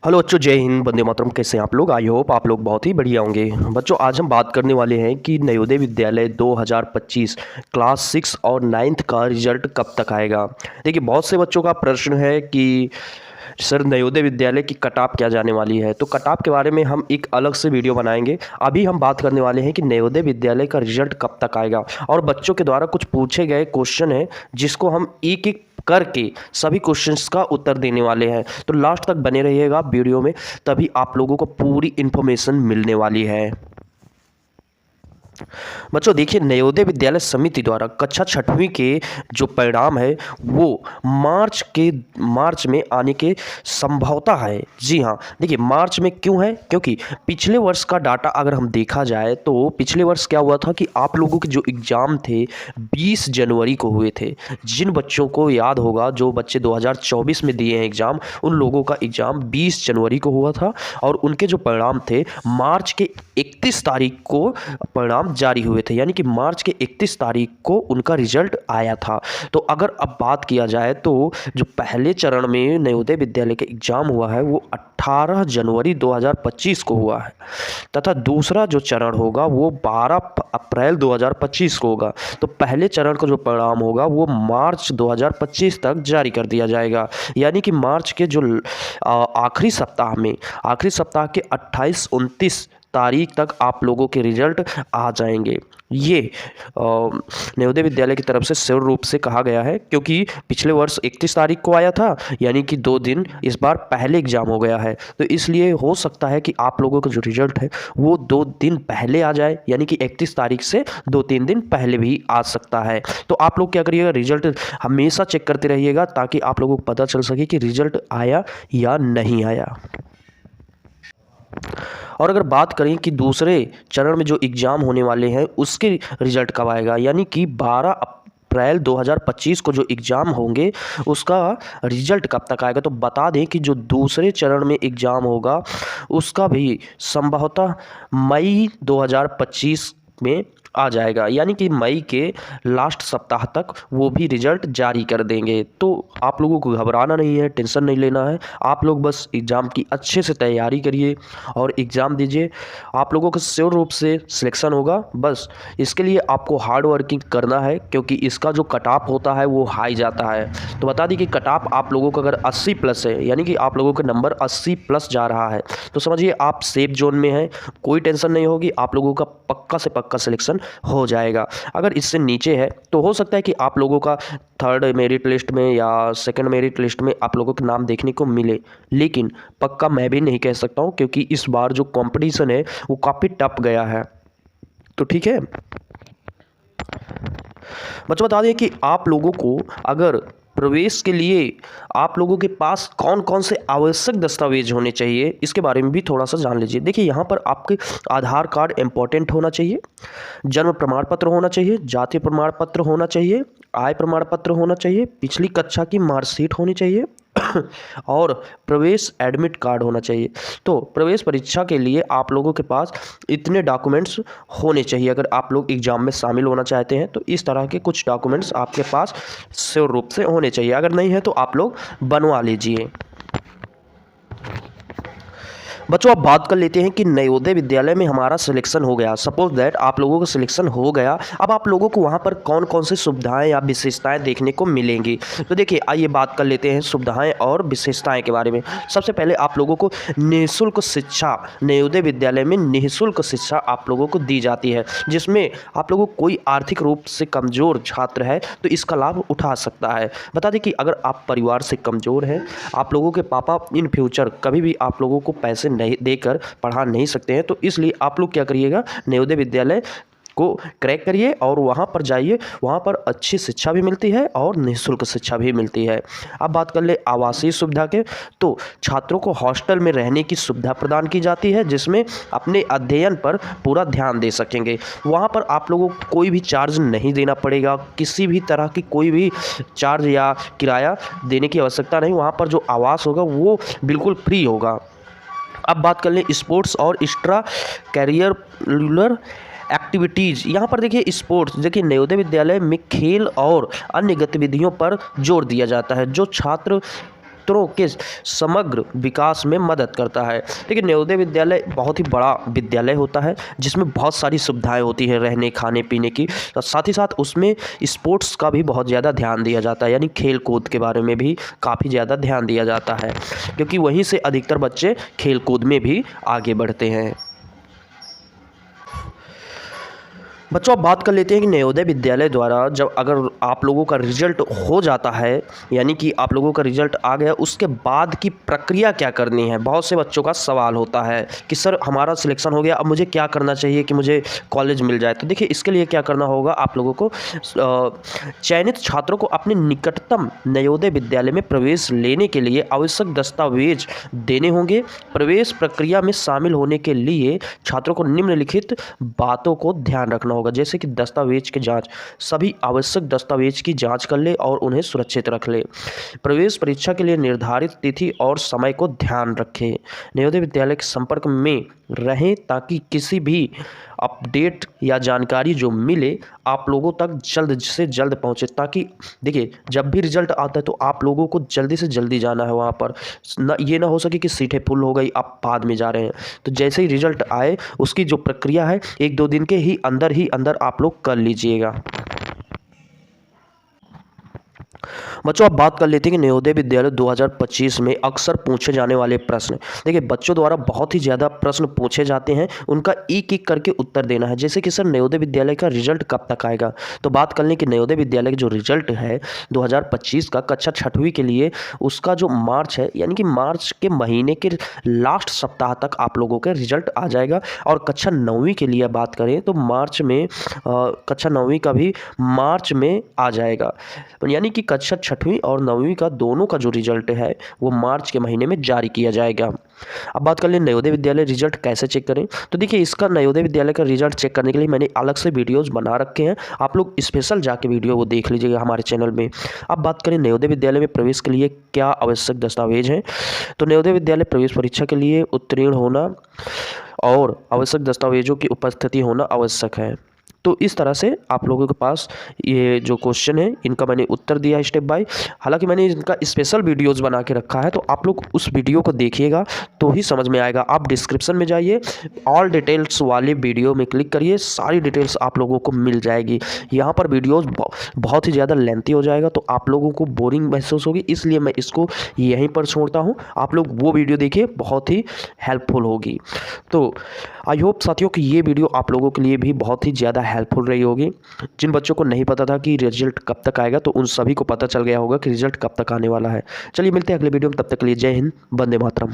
Hello बच्चों, जय हिंद, वंदे मातरम। कैसे हैं आप लोग? आई होप आप लोग बहुत ही बढ़िया होंगे। बच्चों, आज हम बात करने वाले हैं कि नवोदय विद्यालय 2025 क्लास 6 और 9th का रिजल्ट कब तक आएगा। देखिए, बहुत से बच्चों का प्रश्न है कि सर नवोदय विद्यालय की कट ऑफ क्या जाने वाली है। तो कट ऑफ के बारे में हम एक अलग से वीडियो बनाएंगे। अभी हम बात करने वाले हैं कि नवोदय विद्यालय का रिजल्ट कब तक आएगा, और बच्चों के द्वारा कुछ पूछे गए क्वेश्चन है जिसको हम एक एक करके सभी क्वेश्चंस का उत्तर देने वाले हैं। तो लास्ट तक बने रहिएगा वीडियो में, तभी आप लोगों को पूरी इन्फॉर्मेशन मिलने वाली है। बच्चों देखिए, नवोदय विद्यालय समिति द्वारा कक्षा 6वीं के जो परिणाम है वो मार्च में आने के संभावना है। जी हाँ, देखिए मार्च में क्यों है? क्योंकि पिछले वर्ष का डाटा अगर हम देखा जाए तो पिछले वर्ष क्या हुआ था कि आप लोगों के जो एग्ज़ाम थे 20 जनवरी को हुए थे। जिन बच्चों को याद होगा, जो बच्चे 2024 में दिए हैं एग्ज़ाम, उन लोगों का एग्ज़ाम 20 जनवरी को हुआ था और उनके जो परिणाम थे मार्च के 31 तारीख को परिणाम जारी हुए थे। यानी कि मार्च के 31 तारीख को उनका रिजल्ट आया था। तो अगर अब बात किया जाए तो जो पहले चरण में नवोदय विद्यालय का एग्जाम हुआ है वो 18 जनवरी 2025 को हुआ है, तथा दूसरा जो चरण होगा वो 12 अप्रैल 2025 को होगा। तो पहले चरण का जो परिणाम होगा वो मार्च 2025 तक जारी कर दिया जाएगा। यानी कि मार्च के जो आखिरी सप्ताह के 28-29 तारीख तक आप लोगों के रिजल्ट आ जाएंगे। ये नवोदय विद्यालय की तरफ से सिर रूप से कहा गया है, क्योंकि पिछले वर्ष 31 तारीख को आया था, यानी कि 2 दिन इस बार पहले एग्जाम हो गया है। तो इसलिए हो सकता है कि आप लोगों का जो रिजल्ट है वो 2 दिन पहले आ जाए, यानी कि 31 तारीख से 2-3 दिन पहले भी आ सकता है। तो आप लोग क्या करिएगा, रिजल्ट हमेशा चेक करते रहिएगा ताकि आप लोगों को पता चल सके कि रिजल्ट आया या नहीं आया। और अगर बात करें कि दूसरे चरण में जो एग्ज़ाम होने वाले हैं उसके रिजल्ट कब आएगा, यानी कि 12 अप्रैल 2025 को जो एग्ज़ाम होंगे उसका रिजल्ट कब तक आएगा। तो बता दें कि जो दूसरे चरण में एग्ज़ाम होगा उसका भी संभवतः मई 2025 में आ जाएगा, यानी कि मई के लास्ट सप्ताह तक वो भी रिजल्ट जारी कर देंगे। तो आप लोगों को घबराना नहीं है, टेंशन नहीं लेना है। आप लोग बस एग्ज़ाम की अच्छे से तैयारी करिए और एग्ज़ाम दीजिए। आप लोगों का श्योर रूप से सिलेक्शन होगा। बस इसके लिए आपको हार्ड वर्किंग करना है, क्योंकि इसका जो कट ऑफ होता है वो हाई जाता है। तो बता दी कि कट ऑफ आप लोगों का अगर 80 प्लस है, यानी कि आप लोगों का नंबर 80 प्लस जा रहा है, तो समझिए आप सेफ जोन में हैं। कोई टेंशन नहीं होगी, आप लोगों का पक्का से पक्का सिलेक्शन हो जाएगा। अगर इससे नीचे है तो हो सकता है कि आप लोगों का 3rd मेरिट लिस्ट में या 2nd मेरिट लिस्ट में आप लोगों के नाम देखने को मिले, लेकिन पक्का मैं भी नहीं कह सकता हूँ, क्योंकि इस बार जो कंपटीशन है वो काफ़ी टफ गया है। तो ठीक है बच्चों, बता दें कि आप लोगों को अगर प्रवेश के लिए आप लोगों के पास कौन कौन से आवश्यक दस्तावेज होने चाहिए इसके बारे में भी थोड़ा सा जान लीजिए। देखिए, यहाँ पर आपके आधार कार्ड इम्पोर्टेंट होना चाहिए, जन्म प्रमाण पत्र होना चाहिए, जाति प्रमाण पत्र होना चाहिए, आय प्रमाण पत्र होना चाहिए, पिछली कक्षा की मार्कशीट होनी चाहिए और प्रवेश एडमिट कार्ड होना चाहिए। तो प्रवेश परीक्षा के लिए आप लोगों के पास इतने डॉक्यूमेंट्स होने चाहिए। अगर आप लोग एग्ज़ाम में शामिल होना चाहते हैं तो इस तरह के कुछ डॉक्यूमेंट्स आपके पास श्योर रूप से होने चाहिए। अगर नहीं है तो आप लोग बनवा लीजिए। बच्चों, अब बात कर लेते हैं कि नवोदय विद्यालय में हमारा सिलेक्शन हो गया। सपोज दैट आप लोगों का सिलेक्शन हो गया, अब आप लोगों को वहाँ पर कौन कौन सी सुविधाएं या विशेषताएं देखने को मिलेंगी। तो देखिए, आइए बात कर लेते हैं सुविधाएं और विशेषताएं के बारे में। सबसे पहले आप लोगों को निःशुल्क शिक्षा, नवोदय विद्यालय में निःशुल्क शिक्षा आप लोगों को दी जाती है, जिसमें आप लोगों को कोई आर्थिक रूप से कमज़ोर छात्र है तो इसका लाभ उठा सकता है। बता दें कि अगर आप परिवार से कमज़ोर हैं, आप लोगों के पापा इन फ्यूचर कभी भी आप लोगों को पैसे नहीं देकर पढ़ा नहीं सकते हैं, तो इसलिए आप लोग क्या करिएगा, नवोदय विद्यालय को क्रैक करिए और वहाँ पर जाइए। वहाँ पर अच्छी शिक्षा भी मिलती है और निःशुल्क शिक्षा भी मिलती है। अब बात कर ले आवासीय सुविधा के, तो छात्रों को हॉस्टल में रहने की सुविधा प्रदान की जाती है, जिसमें अपने अध्ययन पर पूरा ध्यान दे सकेंगे। वहाँ पर आप लोगों को कोई भी चार्ज नहीं देना पड़ेगा, किसी भी तरह की कोई भी चार्ज या किराया देने की आवश्यकता नहीं। वहाँ पर जो आवास होगा वो बिल्कुल फ्री होगा। अब बात कर लें स्पोर्ट्स और एक्स्ट्रा करिकुलर एक्टिविटीज़। यहाँ पर देखिए स्पोर्ट्स, देखिए नवोदय विद्यालय में खेल और अन्य गतिविधियों पर जोर दिया जाता है। जो छात्र छात्रों के समग्र विकास में मदद करता है। देखिए नवोदय विद्यालय बहुत ही बड़ा विद्यालय होता है जिसमें बहुत सारी सुविधाएं होती हैं रहने खाने पीने की, साथ ही साथ उसमें स्पोर्ट्स का भी बहुत ज़्यादा ध्यान दिया जाता है, यानी खेल कूद के बारे में भी काफ़ी ज़्यादा ध्यान दिया जाता है, क्योंकि वहीं से अधिकतर बच्चे खेल कूद में भी आगे बढ़ते हैं। बच्चों अब बात कर लेते हैं कि नवोदय विद्यालय द्वारा जब अगर आप लोगों का रिजल्ट हो जाता है, यानी कि आप लोगों का रिजल्ट आ गया, उसके बाद की प्रक्रिया क्या करनी है। बहुत से बच्चों का सवाल होता है कि सर हमारा सिलेक्शन हो गया, अब मुझे क्या करना चाहिए कि मुझे कॉलेज मिल जाए। तो देखिए इसके लिए क्या करना होगा, आप लोगों को चयनित छात्रों को अपने निकटतम नवोदय विद्यालय में प्रवेश लेने के लिए आवश्यक दस्तावेज देने होंगे। प्रवेश प्रक्रिया में शामिल होने के लिए छात्रों को निम्नलिखित बातों को ध्यान रखना होगा, जैसे कि दस्तावेज की जांच, सभी आवश्यक दस्तावेज की जांच कर ले और उन्हें सुरक्षित रख ले। प्रवेश परीक्षा के लिए निर्धारित तिथि और समय को ध्यान रखें। नवोदय विद्यालय के संपर्क में रहें ताकि किसी भी अपडेट या जानकारी जो मिले आप लोगों तक जल्द से जल्द पहुंचे, ताकि देखिए जब भी रिजल्ट आता है तो आप लोगों को जल्दी से जल्दी जाना है वहां पर, ये ना हो सके कि सीटें फुल हो गई आप बाद में जा रहे हैं। तो जैसे ही रिजल्ट आए उसकी जो प्रक्रिया है 1-2 दिन के ही अंदर आप लोग कर लीजिएगा। बच्चों अब बात कर लेते हैं कि नवोदय विद्यालय 2025 में अक्सर पूछे जाने वाले प्रश्न। देखिए बच्चों द्वारा बहुत ही ज़्यादा प्रश्न पूछे जाते हैं, उनका एक एक करके उत्तर देना है। जैसे कि सर नवोदय विद्यालय का रिजल्ट कब तक आएगा, तो बात कर लें कि नवोदय विद्यालय का जो रिजल्ट है 2025 का कक्षा 6वीं के लिए, उसका जो मार्च है यानी कि मार्च के महीने के लास्ट सप्ताह तक आप लोगों का रिजल्ट आ जाएगा। और कक्षा 9वीं के लिए बात करें तो मार्च में कक्षा 9वीं का भी मार्च में आ जाएगा, यानी कि कक्षा 6वीं और 9वीं का दोनों का जो रिजल्ट है वो मार्च के महीने में जारी किया जाएगा। अब बात कर लें नवोदय विद्यालय रिजल्ट कैसे चेक करें, तो देखिए इसका नवोदय विद्यालय का रिजल्ट चेक करने के लिए मैंने अलग से वीडियोस बना रखे हैं, आप लोग स्पेशल जाके वीडियो वो देख लीजिएगा हमारे चैनल में। अब बात करें नवोदय विद्यालय में प्रवेश के लिए क्या आवश्यक दस्तावेज हैं, तो नवोदय विद्यालय प्रवेश परीक्षा के लिए उत्तीर्ण होना और आवश्यक दस्तावेजों की उपस्थिति होना आवश्यक है। तो इस तरह से आप लोगों के पास ये जो क्वेश्चन है इनका मैंने उत्तर दिया है स्टेप बाय। हालांकि मैंने इनका स्पेशल वीडियोस बना के रखा है, तो आप लोग उस वीडियो को देखिएगा तो ही समझ में आएगा। आप डिस्क्रिप्शन में जाइए, ऑल डिटेल्स वाले वीडियो में क्लिक करिए, सारी डिटेल्स आप लोगों को मिल जाएगी। यहाँ पर वीडियोज़ बहुत ही ज़्यादा लेंथी हो जाएगा तो आप लोगों को बोरिंग महसूस होगी, इसलिए मैं इसको यहीं पर छोड़ता हूँ। आप लोग वो वीडियो देखिए, बहुत ही हेल्पफुल होगी। तो आई होप साथियों कि ये वीडियो आप लोगों के लिए भी बहुत ही ज़्यादा हेल्पफुल रही होगी। जिन बच्चों को नहीं पता था कि रिजल्ट कब तक आएगा तो उन सभी को पता चल गया होगा कि रिजल्ट कब तक आने वाला है। चलिए मिलते हैं अगले वीडियो में, तब तक के लिए जय हिंद, वंदे मातरम।